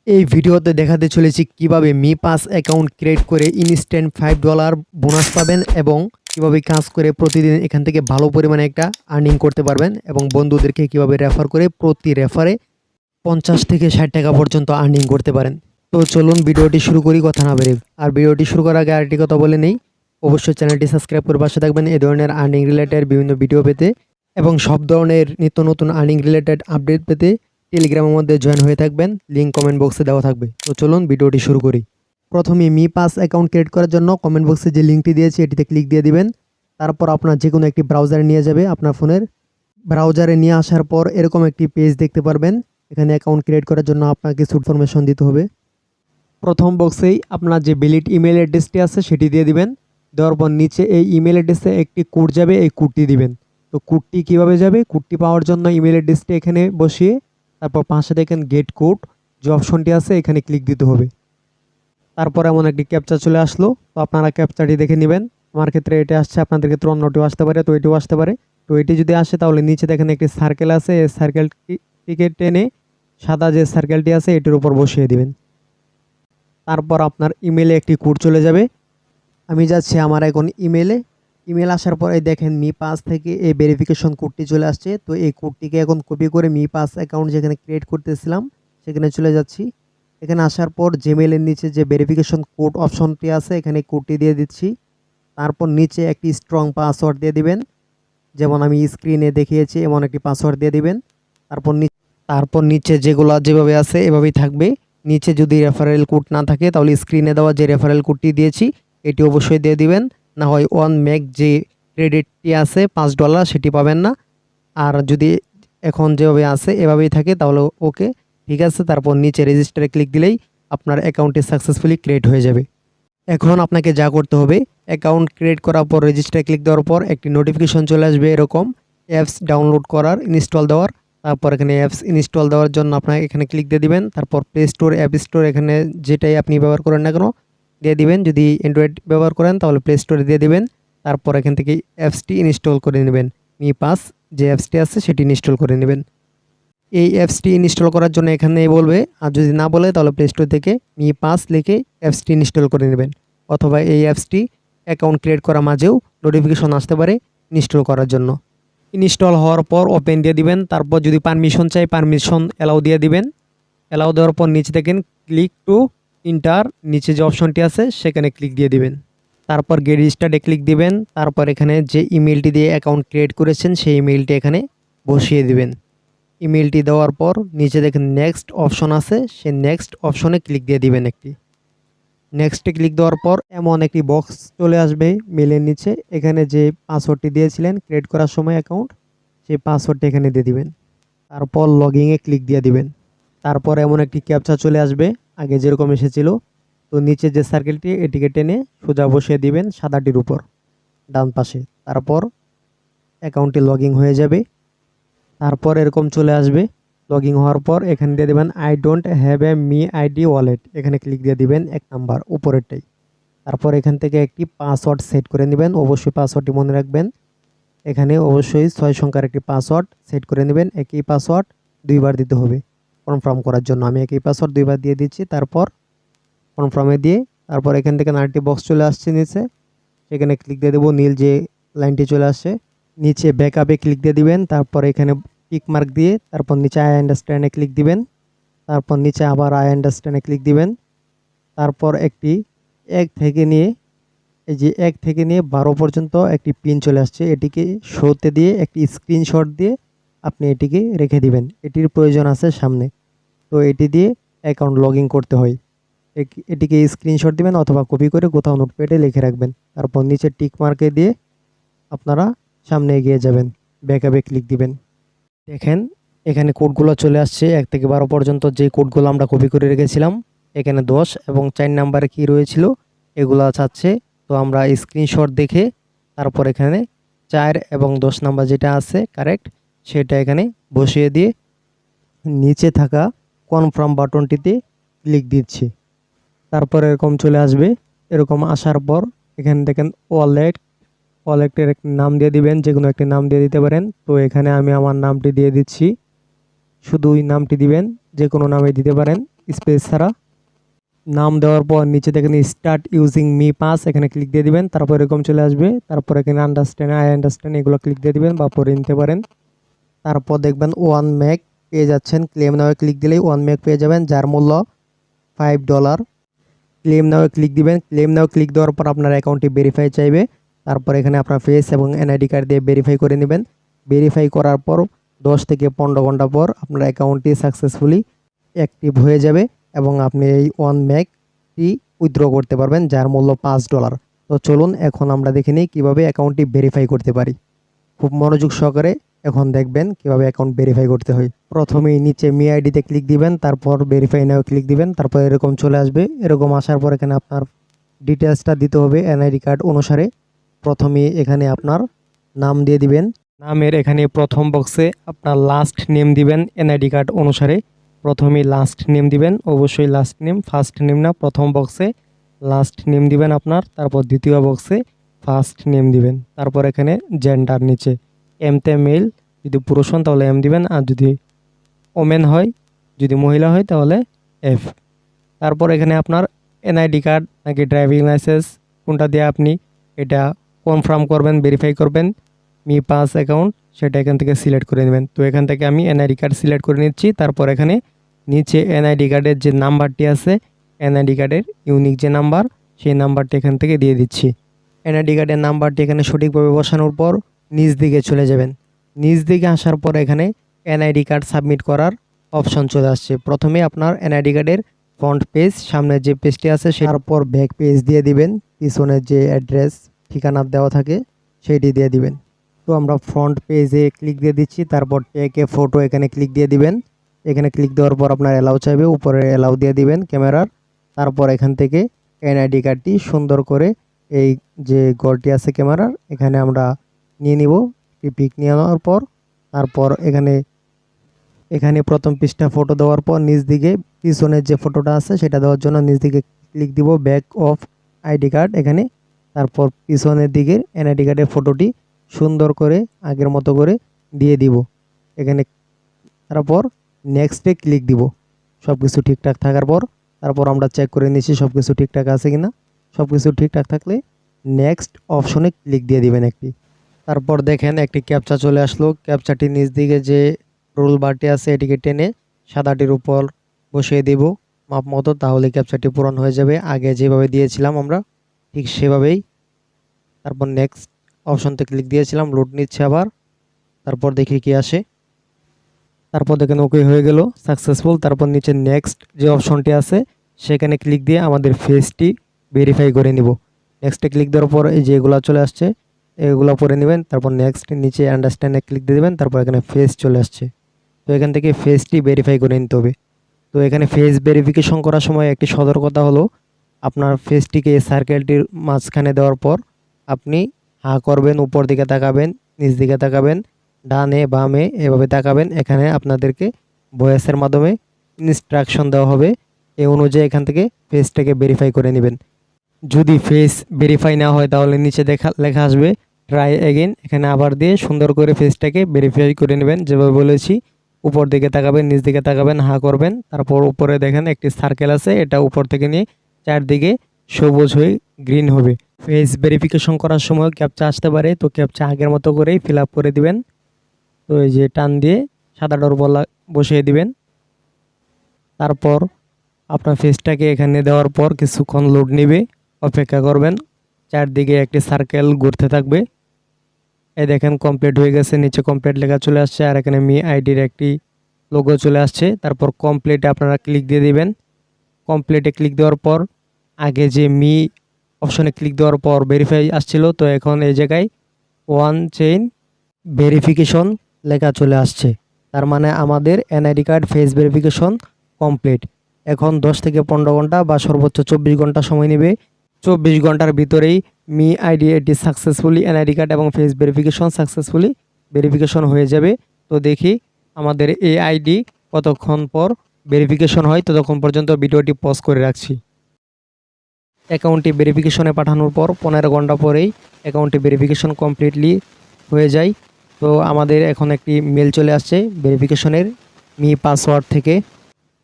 এই ভিডিওতে দেখাতে চলেছি কিভাবে মি পাস অ্যাকাউন্ট ক্রিয়েট করে ইনস্ট্যান্ট $5 বোনাস পাবেন এবং কিভাবে কাজ করে প্রতিদিন এখান থেকে ভালো পরিমাণে একটা আর্নিং করতে পারবেন এবং বন্ধুদেরকে কিভাবে রেফার করে প্রতি রেফারে 50 থেকে 60 টাকা পর্যন্ত আর্নিং করতে পারেন। তো চলুন ভিডিওটি শুরু করি কথা না বেরিয়ে। আর ভিডিওটি শুরু করার আগে আরেকটি কথা বলে নেই, অবশ্যই চ্যানেলটি সাবস্ক্রাইব করে পাশে থাকবেন এই ধরনের আর্নিং রিলেটেড বিভিন্ন ভিডিও পেতে এবং সব ধরনের নিত্য নতুন আর্নিং রিলেটেড আপডেট পেতে টেলিগ্রামের মধ্যে জয়েন হয়ে থাকবেন, লিঙ্ক কমেন্ট বক্সে দেওয়া থাকবে। তো চলুন ভিডিওটি শুরু করি। প্রথমে মি পাস অ্যাকাউন্ট ক্রিয়েট করার জন্য কমেন্ট বক্সে যে লিঙ্কটি দিয়েছি এটিতে ক্লিক দিয়ে দিবেন। তারপর আপনার যে কোনো একটি ব্রাউজারে নিয়ে যাবে, আপনার ফোনের ব্রাউজারে নিয়ে আসার পর এরকম একটি পেজ দেখতে পারবেন। এখানে অ্যাকাউন্ট ক্রিয়েট করার জন্য আপনাকে কিছু ইনফরমেশন দিতে হবে। প্রথম বক্সেই আপনার যে ভ্যালিড ইমেল অ্যাড্রেসটি আছে সেটি দিয়ে দিবেন। দেওয়ার পর নিচে এই ইমেল অ্যাড্রেসে একটি কোড যাবে, এই কোডটি দিবেন। তো কোডটি কীভাবে যাবে, কোডটি পাওয়ার জন্য ইমেল অ্যাড্রেসটি এখানে বসিয়ে তারপর পাশে দেখেন গেট কোড যে অপশনটি আছে এখানে ক্লিক দিতে হবে। তারপর এমন একটি ক্যাপচা চলে আসলো, তো আপনারা ক্যাপচাটি দেখে নেবেন। আমার ক্ষেত্রে এটা আসছে, আপনাদের ক্ষেত্রে অন্যটিও আসতে পারে, তো এটিও আসতে পারে। তো এটি যদি আসে তাহলে নিচে দেখেন একটি সার্কেল আছে, এই সার্কেলটিকে টেনে সাদা যে সার্কেলটি আছে এটির উপর বসিয়ে দিবেন। তারপর আপনার ইমেলে একটি কোড চলে যাবে। আমি যাচ্ছি আমার এখন ইমেল আসার পরে দেখেন মি পাস থেকে এই ভেরিফিকেশন কোডটি চলে আসছে। তো এই কোডটিকে এখন কপি করে মি পাস অ্যাকাউন্ট যেখানে ক্রিয়েট করতেছিলাম সেখানে চলে যাচ্ছি। এখানে আসার পর জিমেলের নিচে যে ভেরিফিকেশন কোড অপশনটি আছে এখানে কোডটি দিয়ে দিচ্ছি। তারপর নিচে একটি স্ট্রং পাসওয়ার্ড দিয়ে দিবেন, যেমন আমি স্ক্রিনে দেখিয়েছি এমন একটি পাসওয়ার্ড দিয়ে দিবেন। তারপর নিচে যেগুলো যেভাবে আছে এভাবেই থাকবে। নিচে যদি রেফারেল কোড না থাকে তাহলে স্ক্রিনে দেওয়া যে রেফারেল কোডটি দিয়েছি এটি অবশ্যই দিয়ে দিবেন, না হয় ওয়ান ম্যাক যে ক্রেডিটটি আছে $5 সেটি পাবেন না। আর যদি এখন যেভাবে আছে এভাবেই থাকে তাহলে ওকে, ঠিক আছে। তারপর নিচে রেজিস্টারে ক্লিক দিলেই আপনার অ্যাকাউন্টটি সাকসেসফুলি ক্রিয়েট হয়ে যাবে। এখন আপনাকে যা করতে হবে, অ্যাকাউন্ট ক্রিয়েট করার পর রেজিস্টারে ক্লিক দেওয়ার পর একটি নোটিফিকেশন চলে আসবে এরকম অ্যাপস ডাউনলোড করার, ইনস্টল দেওয়ার। তারপর এখানে অ্যাপস ইনস্টল দেওয়ার জন্য আপনাকে এখানে ক্লিক দিয়ে দিবেন। তারপর প্লে স্টোর, অ্যাপ স্টোর, এখানে যেটাই আপনি ব্যবহার করেন না কেন দিয়ে দিবেন। যদি অ্যান্ড্রয়েড ব্যবহার করেন তাহলে প্লে স্টোরে দিয়ে দিবেন। তারপর এখান থেকে অ্যাপসটি ইনস্টল করে নেবেন। মি পাস যে অ্যাপসটি আছে সেটি ইনস্টল করে নেবেন। এই অ্যাপসটি ইনস্টল করার জন্য এখানে বলবে, আর যদি না বলে তাহলে প্লে স্টোর থেকে মি পাস লিখে অ্যাপসটি ইনস্টল করে নেবেন। অথবা এই অ্যাপসটি অ্যাকাউন্ট ক্রিয়েট করার মাঝেও নোটিফিকেশন আসতে পারে ইনস্টল করার জন্য। ইনস্টল হওয়ার পর ওপেন দিয়ে দিবেন। তারপর যদি পারমিশন চাই পারমিশন অ্যালাউ দিয়ে দিবেন। অ্যালাউ দেওয়ার পর নিচে দেখেন ক্লিক টু ইন্টার, নিচে যে অপশনটি আছে সেখানে ক্লিক দিয়ে দিবেন। তারপর গেট রেজিস্টার্ডে ক্লিক দিবেন। তারপর এখানে যে ইমেলটি দিয়ে অ্যাকাউন্ট ক্রিয়েট করেছেন সেই ইমেলটি এখানে বসিয়ে দিবেন। ইমেলটি দেওয়ার পর নিচে দেখেন নেক্সট অপশন আছে, সেই নেক্সট অপশনে ক্লিক দিয়ে দিবেন একটি। নেক্সটে ক্লিক দেওয়ার পর এমন একটি বক্স চলে আসবে মেলের নিচে, এখানে যে পাসওয়ার্ডটি দিয়েছিলেন ক্রিয়েট করার সময় অ্যাকাউন্ট, সেই পাসওয়ার্ডটি এখানে দিয়ে দিবেন। তারপর লগইনে ক্লিক দিয়ে দিবেন। তারপর এমন একটি ক্যাপচা চলে আসবে আগে যেরকম এসেছিল। তো নিচে যে সার্কেলটি এটিকে টেনে সোজা বসিয়ে দিবেন সাদাটির উপর ডান পাশে। তারপর অ্যাকাউন্টটি লগইন হয়ে যাবে। তারপর এরকম চলে আসবে। লগইন হওয়ার পর এখানে দিয়ে দেবেন I don't have a me ID wallet, এখানে ক্লিক দিয়ে দিবেন 1 নাম্বার উপরেরটাই। তারপর এখান থেকে একটি পাসওয়ার্ড সেট করে নেবেন, অবশ্যই পাসওয়ার্ডটি মনে রাখবেন। এখানে অবশ্যই 6 সংখ্যার একটি পাসওয়ার্ড সেট করে নেবেন। একই পাসওয়ার্ড 2 বার দিতে হবে কনফার্ম করার জন্য। আমি একই পাসওয়ার্ড 2 বার দিয়ে দিচ্ছি। তারপর কনফার্মে দিয়ে তারপর এখান থেকে আরেকটি বক্স চলে আসছে নিচে, সেখানে ক্লিক দিয়ে দেবো। নীল যে লাইনটি চলে আসছে নিচে ব্যাকআপে ক্লিক দিয়ে দিবেন। তারপর এখানে টিক মার্ক দিয়ে তারপর নিচে আই আন্ডারস্ট্যান্ডে ক্লিক দিবেন। তারপর নিচে আবার আই আন্ডারস্ট্যান্ডে ক্লিক দিবেন। তারপর একটি 1 থেকে নিয়ে 12 পর্যন্ত একটি পিন চলে আসছে, এটিকে শোতে দিয়ে একটি স্ক্রিনশট দিয়ে আপনি এটিকে রেখে দিবেন। এটির প্রয়োজন আছে সামনে, তো এটি দিয়ে অ্যাকাউন্ট লগইন করতে হয়। এটিকে স্ক্রিনশট দিবেন অথবা কপি করে কোথাও নোটপ্যাডে লিখে রাখবেন। তারপর নিচে টিক মার্কে দিয়ে আপনারা সামনে এগিয়ে যাবেন, ব্যাকআপে ক্লিক দিবেন। দেখেন এখানে কোডগুলো চলে আসছে 1 থেকে 12 পর্যন্ত, যে কোডগুলো আমরা কপি করে রেখেছিলাম। এখানে 10 এবং 4 নাম্বারে কি রয়েছিল এগুলো চাচ্ছে। তো আমরা স্ক্রিনশট দেখে তারপর এখানে 4 এবং 10 নাম্বার যেটা আছে কারেক্ট সেটা এখানে বসিয়ে দিয়ে নিচে থাকা কনফার্ম বাটনটিতে ক্লিক দিচ্ছি। তারপর এরকম চলে আসবে। এরকম আসার পর এখানে দেখেন ওয়ালেটের একটি নাম দিয়ে দিবেন, যে কোনো একটি নাম দিয়ে দিতে পারেন। তো এখানে আমি আমার নামটি দিয়ে দিচ্ছি, শুধু ওই নামটি দিবেন, যে কোনো নামে দিতে পারেন। স্পেস ছাড়া। নাম দেওয়ার পর নিচে দেখেন স্টার্ট ইউজিং মি পাস, এখানে ক্লিক দিয়ে দিবেন। তারপর এরকম চলে আসবে। তারপর এখানে আন্ডারস্ট্যান্ড, আই আন্ডারস্ট্যান্ড এগুলো ক্লিক দিয়ে দিবেন বা পরে নিতে পারেন। তারপর দেখবেন 1 মেক পেয়ে যাচ্ছেন। ক্লেম নাও ক্লিক দিলেই 1 মেক পেয়ে যাবেন, যার মূল্য $5। ক্লেম নাও ক্লিক দিবেন। ক্লেম নাও ক্লিক দেওয়ার পর আপনার অ্যাকাউন্টটি ভেরিফাই চাইবে। তারপর এখানে আপনার ফেস এবং এনআইডি কার্ড দিয়ে ভেরিফাই করে নেবেন। ভেরিফাই করার পর 10 থেকে 15 ঘন্টা পর আপনার অ্যাকাউন্টটি সাকসেসফুলি অ্যাক্টিভ হয়ে যাবে এবং আপনি এই 1 মেকটি উইথড্র করতে পারবেন, যার মূল্য $5। তো চলুন এখন আমরা দেখে নিই কীভাবে অ্যাকাউন্টটি ভেরিফাই করতে পারি। খুব মনোযোগ সহকারে এখন দেখবেন কিভাবে অ্যাকাউন্ট ভেরিফাই করতে হয়। প্রথমেই নিচে মি আইডিতে ক্লিক দিবেন, তারপর ভেরিফাই নাও ক্লিক দিবেন। তারপর এরকম চলে আসবে। এরকম আসার পর এখানে আপনার ডিটেলসটা দিতে হবে এনআইডি কার্ড অনুসারে। প্রথমে এখানে আপনার নাম দিয়ে দিবেন। নামের এখানে প্রথম বক্সে আপনার লাস্ট নেম দিবেন এনআইডি কার্ড অনুসারে। প্রথমেই লাস্ট নেম দিবেন, অবশ্যই লাস্ট নেম, ফার্স্ট নেম না। প্রথম বক্সে লাস্ট নেম দিবেন আপনার, তারপর দ্বিতীয় বক্সে ফার্স্ট নেম দিবেন। তারপর এখানে জেন্ডার নিচে এমতে মেল, যদি পুরুষ হন তাহলে এম দিবেন, আর যদি ওমেন হয়, যদি মহিলা হয় তাহলে এফ। তারপর এখানে আপনার এনআইডি কার্ড নাকি ড্রাইভিং লাইসেন্স কোনটা দিয়ে আপনি এটা কনফার্ম করবেন, ভেরিফাই করবেন মি পাস অ্যাকাউন্ট, সেটা এখান থেকে সিলেক্ট করে নেবেন। তো এখান থেকে আমি এনআইডি কার্ড সিলেক্ট করে নিচ্ছি। তারপর এখানে নিচে এনআইডি কার্ডের যে নাম্বারটি আছে, এনআইডি কার্ডের ইউনিক যে নাম্বার, সেই নাম্বারটি এখান থেকে দিয়ে দিচ্ছি। এনআইডি কার্ডের নাম্বারটি এখানে সঠিকভাবে বসানোর পর নিচ দিকে চলে যাবেন। নিচ দিকে আসার পর এখানে এনআইডি কার্ড সাবমিট করার অপশন চলে আসছে। প্রথমে আপনার এনআইডি কার্ডের ফ্রন্ট পেজ, সামনের যে পেজটি আছে তারপর ব্যাক পেজ দিয়ে দিবেন। পিছনের যে অ্যাড্রেস ঠিকানা দেওয়া থাকে সেইটি দিয়ে দিবেন। তো আমরা ফ্রন্ট পেজে ক্লিক দিয়ে দিচ্ছি। তারপর টেক এ ফটো এখানে ক্লিক দিয়ে দিবেন। এখানে ক্লিক দেওয়ার পর আপনার অ্যালাউ চাইবে, উপরে অ্যালাউ দিয়ে দিবেন ক্যামেরার। তারপর এখান থেকে এনআইডি কার্ডটি সুন্দর করে এই যে গড়টি আছে ক্যামেরার, এখানে আমরা নিয়ে নিব। পিক নিয়ে নেওয়ার পর তারপর এখানে প্রথম পৃষ্ঠা ফটো দেওয়ার পর নিচ দিকে পিছনের যে ফটোটা আছে সেটা দেওয়ার জন্য নিচ দিকে ক্লিক দিব, ব্যাক অফ আইডি কার্ড এখানে। তারপর পিছনের দিকের এনআইডি কার্ডের ফটোটি সুন্দর করে আগের মতো করে দিয়ে দিব এখানে। তারপর নেক্সটে ক্লিক দিব। সব কিছু ঠিকঠাক থাকার পর তারপর আমরা চেক করে নিচ্ছি সব কিছু ঠিকঠাক আছে কিনা। সব কিছু ঠিকঠাক থাকলে নেক্সট অপশনে ক্লিক দিয়ে দিবেন একটি। তারপর দেখেন একটি ক্যাপচা চলে আসলো। ক্যাপচাটি নিচ দিকে যে রোল বারটি আছে এটিকে টেনে সাদাটির উপর বসিয়ে দেব মাপ মতো, তাহলে ক্যাপচাটি পূরণ হয়ে যাবে। আগে যেভাবে দিয়েছিলাম আমরা ঠিক সেভাবেই। তারপর নেক্সট অপশনতে ক্লিক দিয়েছিলাম, লোড নিচ্ছে আবার। তারপর দেখি কি আসে। তারপর দেখেন ওকে হয়ে গেল, সাকসেসফুল। তারপর নিচে নেক্সট যে অপশনটি আছে সেখানে ক্লিক দিয়ে আমাদের ফেসটি ভেরিফাই করে নিব। নেক্সটে ক্লিক দেওয়ার পর এই যে এগুলো চলে আসছে, এগুলো পরে নেবেন। তারপর নেক্সট নিচে আন্ডারস্ট্যান্ডে ক্লিক দিয়ে দেবেন। তারপর এখানে ফেস চলে আসছে। তো এখান থেকে ফেসটি ভেরিফাই করে নিতে হবে। তো এখানে ফেস ভেরিফিকেশন করার সময় একটি সতর্কতা হলো, আপনার ফেসটিকে সার্কেলটির মাঝখানে দেওয়ার পর আপনি হা করবেন, উপর দিকে তাকাবেন, নিচ দিকে তাকাবেন, ডানে বামে এভাবে তাকাবেন। এখানে আপনাদেরকে ভয়েসের মাধ্যমে ইনস্ট্রাকশন দেওয়া হবে, এই অনুযায়ী এখান থেকে ফেসটাকে ভেরিফাই করে নেবেন। যদি ফেস ভেরিফাই না হয় তাহলে নিচে লেখা আসবে ট্রাই এগেইন, এখানে আবার দিয়ে সুন্দর করে ফেসটাকে ভেরিফাই করে নেবেন। যেভাবে বলেছি উপর দিকে তাকাবেন, নিচ দিকে তাকাবেন, হা করবেন। তারপর উপরে দেখেন একটি সার্কেল আছে, এটা উপর থেকে নিয়ে চারদিকে সবুজ হয়ে গ্রিন হবে। ফেস ভেরিফিকেশন করার সময় ক্যাপচা আসতে পারে, তো ক্যাপচা আগের মতো করেই ফিল আপ করে দিবেন। তো এই যে টান দিয়ে সাদাটার উপর বসিয়ে দিবেন। তারপর আপনার ফেসটাকে এখানে দেওয়ার পর কিছুক্ষণ লোড নেবে, অপেক্ষা করবেন। চারদিকে একটি সার্কেল ঘুরতে থাকবে। এই দেখেন কমপ্লিট হয়ে গেছে, নিচে কমপ্লিট লেখা চলে আসছে, আর এখানে মি আইডির একটি লোগো চলে আসছে। তারপর কমপ্লিটে আপনারা ক্লিক দিয়ে দিবেন। কমপ্লিটে ক্লিক দেওয়ার পর আগে যে মি অপশনে ক্লিক দেওয়ার পর ভেরিফাই আসছিল, তো এখন এই জায়গায় ওয়ান চেইন ভেরিফিকেশন লেখা চলে আসছে। তার মানে আমাদের NID card face verification complete. এখন 10 থেকে 15 ঘন্টা বা সর্বোচ্চ 24 ঘন্টা সময় নেবে। 24 ঘন্টার ভিতরেই মি আইডি এটি সাকসেসফুলি এনআইডি কার্ড এবং ফেস ভেরিফিকেশন সাকসেসফুলি ভেরিফিকেশন হয়ে যাবে। তো দেখি আমাদের এই আইডি কতক্ষণ পর ভেরিফিকেশন হয়, ততক্ষণ পর্যন্ত ভিডিওটি পজ করে রাখছি। অ্যাকাউন্টটি ভেরিফিকেশনে পাঠানোর পর 15 ঘন্টা পরেই অ্যাকাউন্টটি ভেরিফিকেশন কমপ্লিটলি হয়ে যায়। তো আমাদের এখন একটি মেল চলে আসছে ভেরিফিকেশনের মি পাসওয়ার্ড থেকে।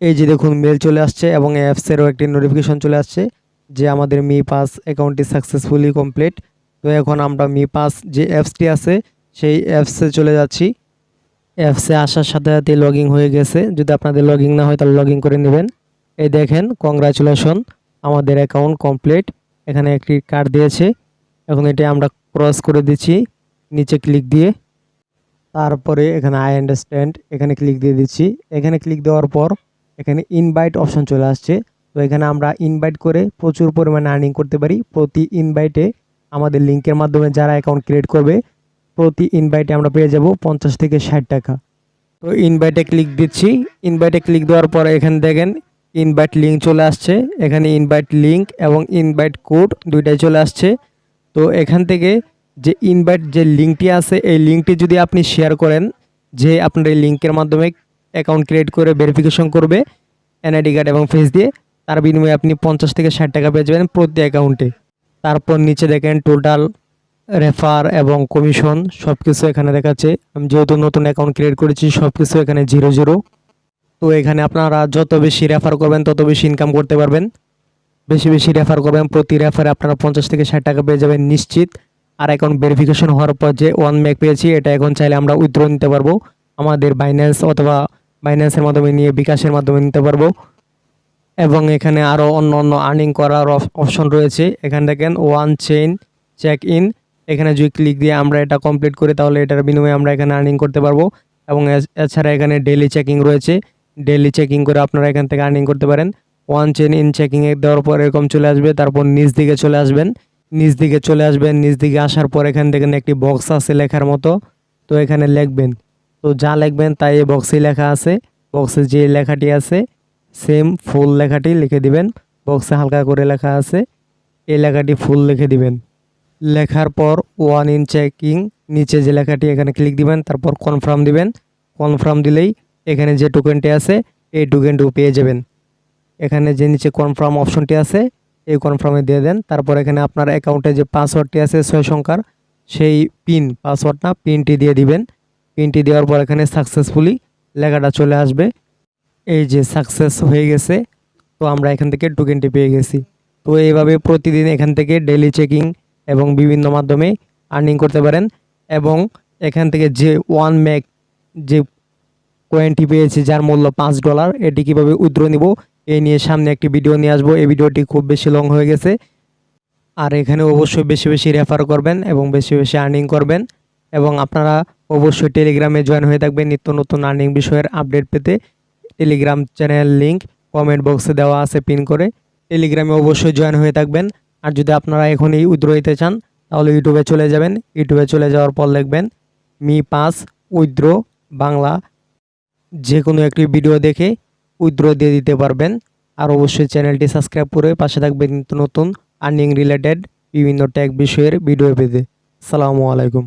এই যে দেখুন মেল চলে আসছে এবং অ্যাপসেরও একটি নোটিফিকেশন চলে আসছে যে আমাদের মি পাস অ্যাকাউন্টটি সাকসেসফুলি কমপ্লিট। তো এখন আমরা মি পাস যে অ্যাপসটি আছে সেই অ্যাপসে চলে যাচ্ছি। অ্যাপসে আসার সাথে সাথে লগইন হয়ে গেছে। যদি আপনাদের লগইন না হয় তাহলে লগইন করে নেবেন। এই দেখেন কংগ্রাচুলেশন, আমাদের অ্যাকাউন্ট কমপ্লিট। এখানে একটি কার্ড দিয়েছে। এখন এটা আমরা ক্রস করে দিচ্ছি নিচে ক্লিক দিয়ে। তারপরে এখানে আই আন্ডারস্ট্যান্ড এখানে ক্লিক দিয়ে দিচ্ছি। এখানে ক্লিক দেওয়ার পর এখানে ইনভাইট অপশন চলে আসছে। তো এখানে আমরা ইনভাইট করে প্রচুর পরিমাণে আর্নিং করতে পারি। প্রতি ইনভাইটে আমাদের লিঙ্কের মাধ্যমে যারা অ্যাকাউন্ট ক্রিয়েট করবে প্রতি ইনভাইটে আমরা পেয়ে যাব 50 থেকে 60 টাকা। তো ইনভাইটে ক্লিক দিচ্ছি। ইনভাইটে ক্লিক দেওয়ার পর এখানে দেখেন ইনভাইট লিঙ্ক চলে আসছে। এখানে ইনভাইট লিঙ্ক এবং ইনভাইট কোড দুইটাই চলে আসছে। তো এখান থেকে যে ইনভাইট যে লিঙ্কটি আছে এই লিঙ্কটি যদি আপনি শেয়ার করেন, যে আপনার এই লিঙ্কের মাধ্যমে অ্যাকাউন্ট ক্রিয়েট করে ভেরিফিকেশন করবে এনআইডি কার্ড এবং ফেস দিয়ে, তার বিনিময়ে আপনি 50 থেকে 60 টাকা পেয়ে যাবেন প্রতি অ্যাকাউন্টে। তারপর নিচে দেখেন টোটাল, রেফার এবং কমিশন সব কিছু এখানে দেখাচ্ছে। আমি যেহেতু নতুন অ্যাকাউন্ট ক্রিয়েট করেছি সব কিছু এখানে 0 0। তো এখানে আপনারা যত বেশি রেফার করবেন তত বেশি ইনকাম করতে পারবেন। বেশি বেশি রেফার করবেন, প্রতি রেফারে আপনারা 50 থেকে 60 টাকা পেয়ে যাবেন নিশ্চিত। আর অ্যাকাউন্ট ভেরিফিকেশন হওয়ার পর যে 1 মেক পেয়েছি এটা এখন চাইলে আমরা উইথড্র নিতে পারবো আমাদের বাইন্যান্স অথবা বাইন্যান্সের মাধ্যমে নিয়ে বিকাশের মাধ্যমে নিতে পারবো। এবং এখানে আরও অন্য অন্য আর্নিং করার অপশন রয়েছে। এখানে দেখেন ওয়ান চেইন চেক ইন, এখানে যদি ক্লিক দিয়ে আমরা এটা কমপ্লিট করি তাহলে এটার বিনিময়ে আমরা এখানে আর্নিং করতে পারবো। এবং এছাড়া এখানে ডেইলি চেকিং রয়েছে, ডেইলি চেকিং করে আপনারা এখান থেকে আর্নিং করতে পারেন। ওয়ান চেইন ইন চেকিংয়ে দেওয়ার পর এরকম চলে আসবে। তারপর নিচ দিকে চলে আসবেন, নিচ দিকে আসার পর এখান থেকে একটি বক্স আছে লেখার মতো। তো এখানে লিখবেন, তো যা লিখবেন তাই এই বক্সেই লেখা আছে। বক্সে যে লেখাটি আছে সেম ফুল লেখাটি লিখে দিবেন। বক্সে হালকা করে লেখা আছে, এই লেখাটি ফুল লিখে দিবেন। লেখার পর ওয়ান ইন চেকিং নিচে যে লেখাটি এখানে ক্লিক দিবেন, তারপর কনফার্ম দিবেন। কনফার্ম দিলেই এখানে যে টোকেনটি আছে এই টোকেনটিও পেয়ে যাবেন। এখানে যে নিচে কনফার্ম অপশনটি আছে এই কনফার্মে দিয়ে দেন। তারপর এখানে আপনার অ্যাকাউন্টে যে পাসওয়ার্ডটি আছে 6 সংখ্যার সেই পাসওয়ার্ড না পিনটি দিয়ে দিবেন। পিনটি দেওয়ার পর এখানে সাকসেসফুলি লেখাটা চলে আসবে। এই যে সাকসেস হয়ে গেছে। তো আমরা এখান থেকে টোকেনটি পেয়ে গেছি। তো এইভাবে প্রতিদিন এখান থেকে ডেইলি চেকিং এবং বিভিন্ন মাধ্যমে আর্নিং করতে পারেন। এবং এখান থেকে যে 1 মেক যে কয়েনটি পেয়েছি যার মূল্য $5, এটি কীভাবে উইথড্র নিব এই নিয়ে সামনে একটি ভিডিও নিয়ে আসবো। এই ভিডিওটি খুব বেশি লং হয়ে গেছে। আর এখানে অবশ্যই বেশি বেশি রেফার করবেন এবং বেশি বেশি আর্নিং করবেন। এবং আপনারা অবশ্যই টেলিগ্রামে জয়েন হয়ে থাকবেন নিত্য নতুন আর্নিং বিষয়ের আপডেট পেতে। টেলিগ্রাম চ্যানেল লিঙ্ক কমেন্ট বক্সে দেওয়া আছে পিন করে, টেলিগ্রামে অবশ্যই জয়েন হয়ে থাকবেন। আর যদি আপনারা এখনই উইথড্র নিতে চান তাহলে ইউটিউবে চলে যাবেন। ইউটিউবে চলে যাওয়ার পর লিখবেন মি পাস উইথড্র বাংলা, যে কোনো একটি ভিডিও দেখে উইথড্র দিয়ে দিতে পারবেন। আর অবশ্যই চ্যানেলটি সাবস্ক্রাইব করে পাশে থাকবেন নিত্য নতুন আর্নিং রিলেটেড বিভিন্ন ট্যাগ বিষয়ের ভিডিও পেতে। আসসালামু আলাইকুম।